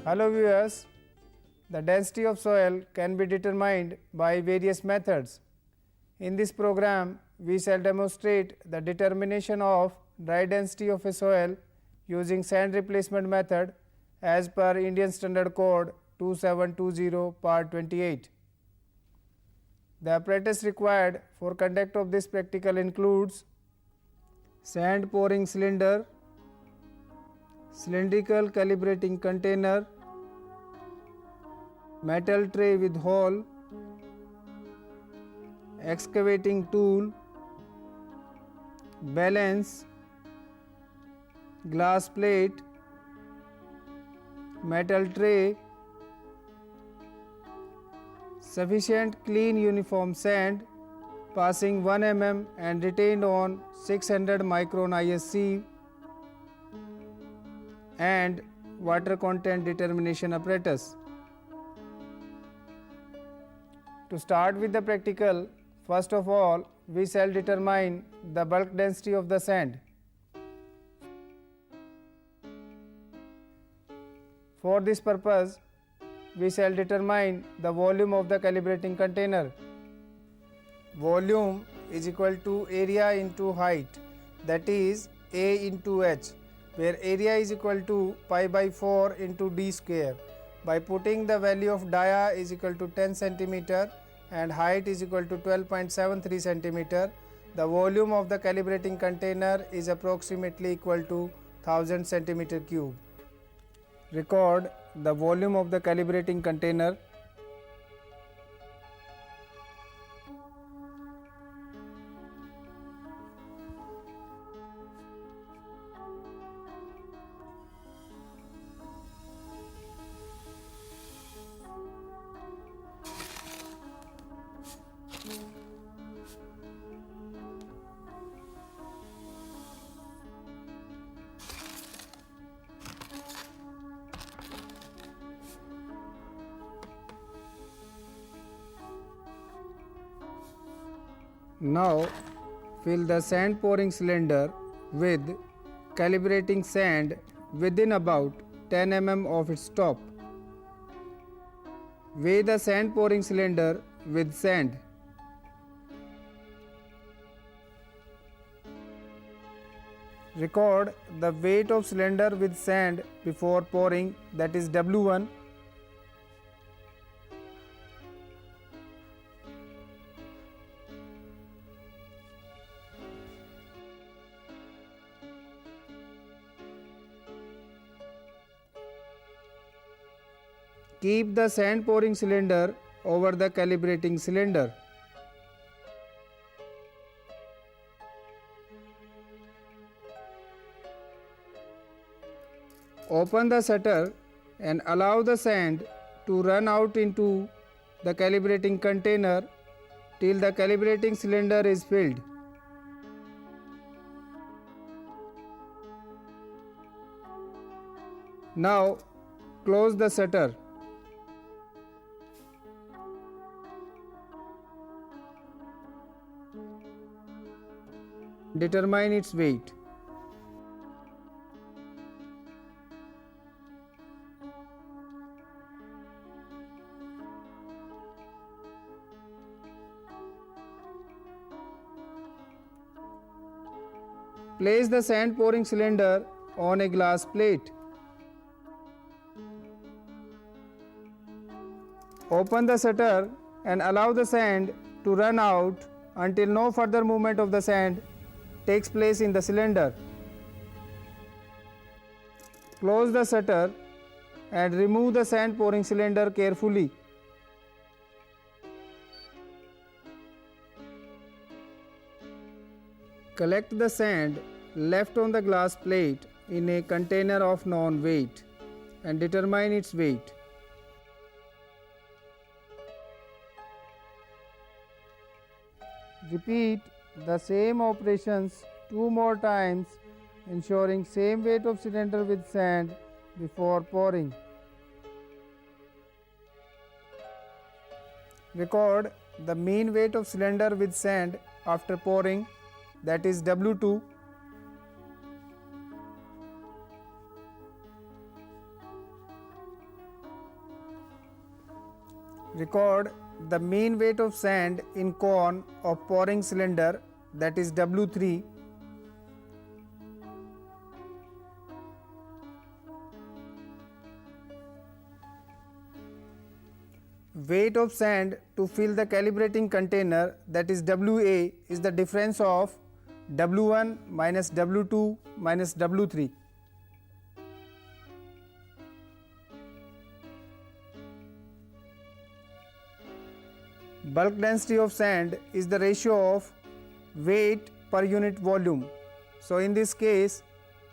Hello viewers, the density of soil can be determined by various methods. In this program, we shall demonstrate the determination of dry density of a soil using sand replacement method as per Indian Standard Code 2720 part 28. The apparatus required for conduct of this practical includes sand pouring cylinder, cylindrical calibrating container, metal tray with hole, excavating tool, balance, glass plate, metal tray, sufficient clean uniform sand passing 1 mm and retained on 600 micron ISC, and water content determination apparatus. To start with the practical, first of all we shall determine the bulk density of the sand. For this purpose, we shall determine the volume of the calibrating container. Volume is equal to area into height, that is A into H, where area is equal to pi by 4 into d square. By putting the value of dia is equal to 10 centimeter and height is equal to 12.73 centimeter, the volume of the calibrating container is approximately equal to 1000 centimeter cube. Record the volume of the calibrating container. Now fill the sand pouring cylinder with calibrating sand within about 10 mm of its top. Weigh the sand pouring cylinder with sand. Record the weight of cylinder with sand before pouring, that is W1. Keep the sand pouring cylinder over the calibrating cylinder. Open the shutter and allow the sand to run out into the calibrating container till the calibrating cylinder is filled. Now close the shutter. Determine its weight. Place the sand pouring cylinder on a glass plate. Open the shutter and allow the sand to run out until no further movement of the sand takes place in the cylinder. Close the shutter and remove the sand pouring cylinder carefully. Collect the sand left on the glass plate in a container of known weight and determine its weight. Repeat the same operations 2 more times, ensuring same weight of cylinder with sand before pouring. Record the mean weight of cylinder with sand after pouring, that is W2. Record the mean weight of sand in cone of pouring cylinder, that is W3. Weight of sand to fill the calibrating container, that is WA, is the difference of W1 minus W2 minus W3. Bulk density of sand is the ratio of weight per unit volume. So in this case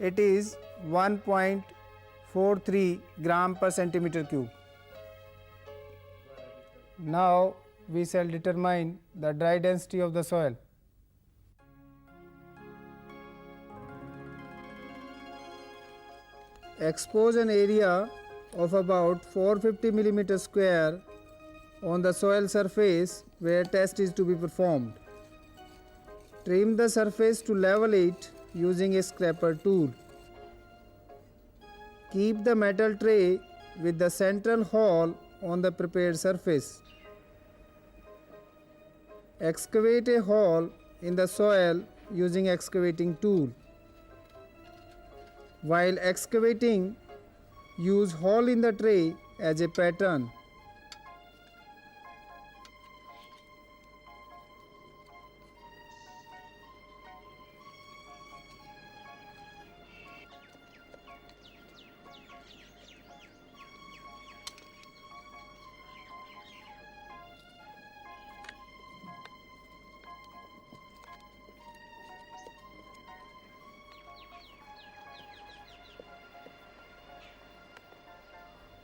it is 1.43 gram per centimeter cube. Now we shall determine the dry density of the soil. Expose an area of about 450 mm square on the soil surface where test is to be performed. Trim the surface to level it using a scraper tool. Keep the metal tray with the central hole on the prepared surface. Excavate a hole in the soil using excavating tool. While excavating, use hole in the tray as a pattern.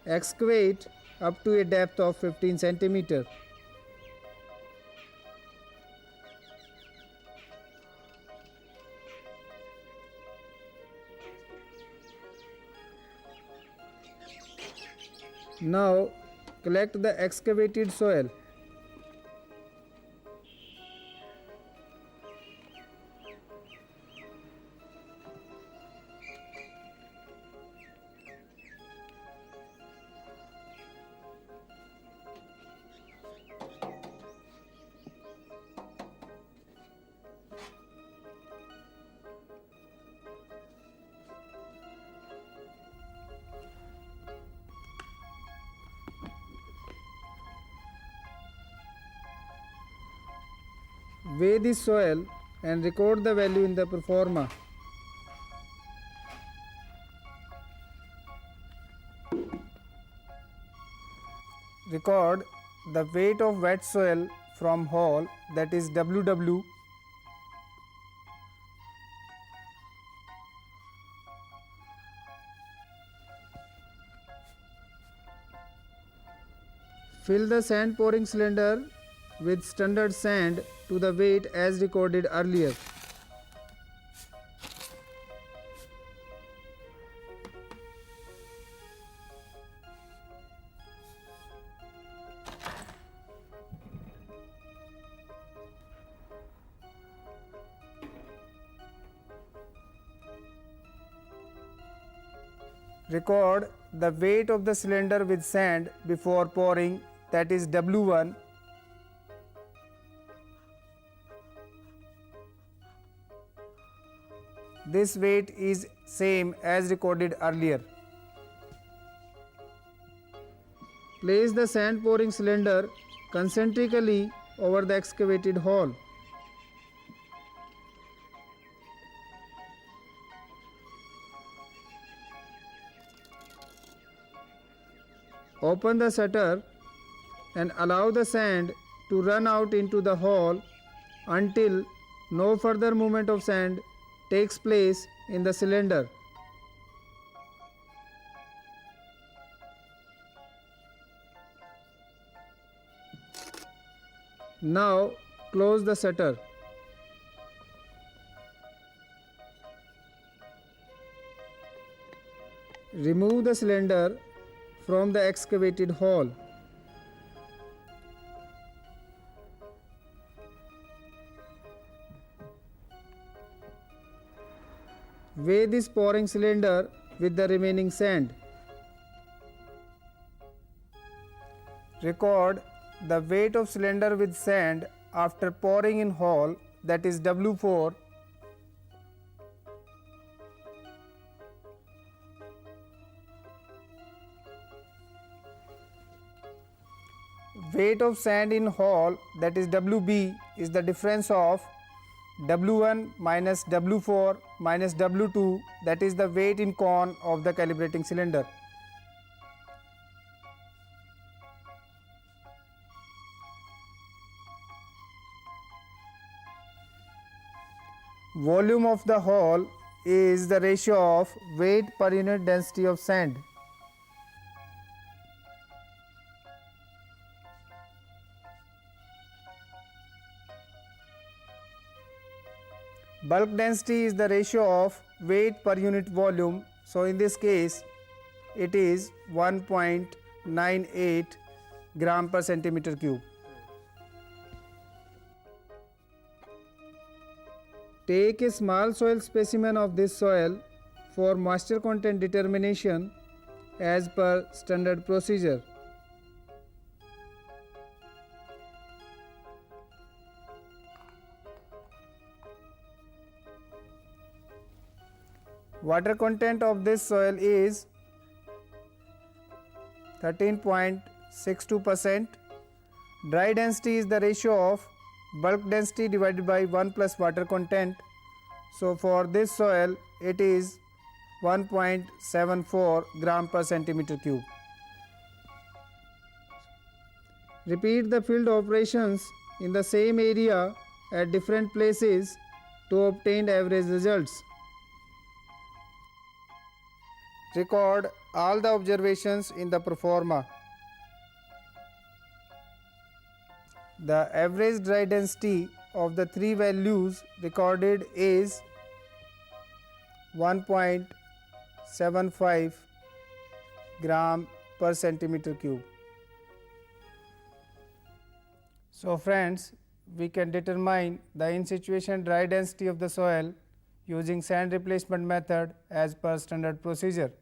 Excavate up to a depth of 15 centimeter. Now collect the excavated soil. Weigh this soil and record the value in the proforma. Record the weight of wet soil from hole, that is WW. Fill the sand pouring cylinder with standard sand to the weight as recorded earlier. Record the weight of the cylinder with sand before pouring, that is W1. This weight is same as recorded earlier. Place the sand pouring cylinder concentrically over the excavated hole. Open the shutter and allow the sand to run out into the hole until no further movement of sand takes place in the cylinder. Now close the shutter. Remove the cylinder from the excavated hole. Weigh this pouring cylinder with the remaining sand. Record the weight of cylinder with sand after pouring in hole, that is W4. Weight of sand in hole, that is WB, is the difference of W1 minus W4 minus W2, that is the weight in cone of the calibrating cylinder. Volume of the hole is the ratio of weight per unit density of sand. Bulk density is the ratio of weight per unit volume. So, in this case it is 1.98 gram per centimeter cube. Take a small soil specimen of this soil for moisture content determination as per standard procedure. Water content of this soil is 13.62%. Dry density is the ratio of bulk density divided by 1 plus water content. So, for this soil it is 1.74 gram per centimeter cube. Repeat the field operations in the same area at different places to obtain average results. Record all the observations in the proforma. The average dry density of the three values recorded is 1.75 gram per centimeter cube. So, friends, we can determine the in situation dry density of the soil using sand replacement method as per standard procedure.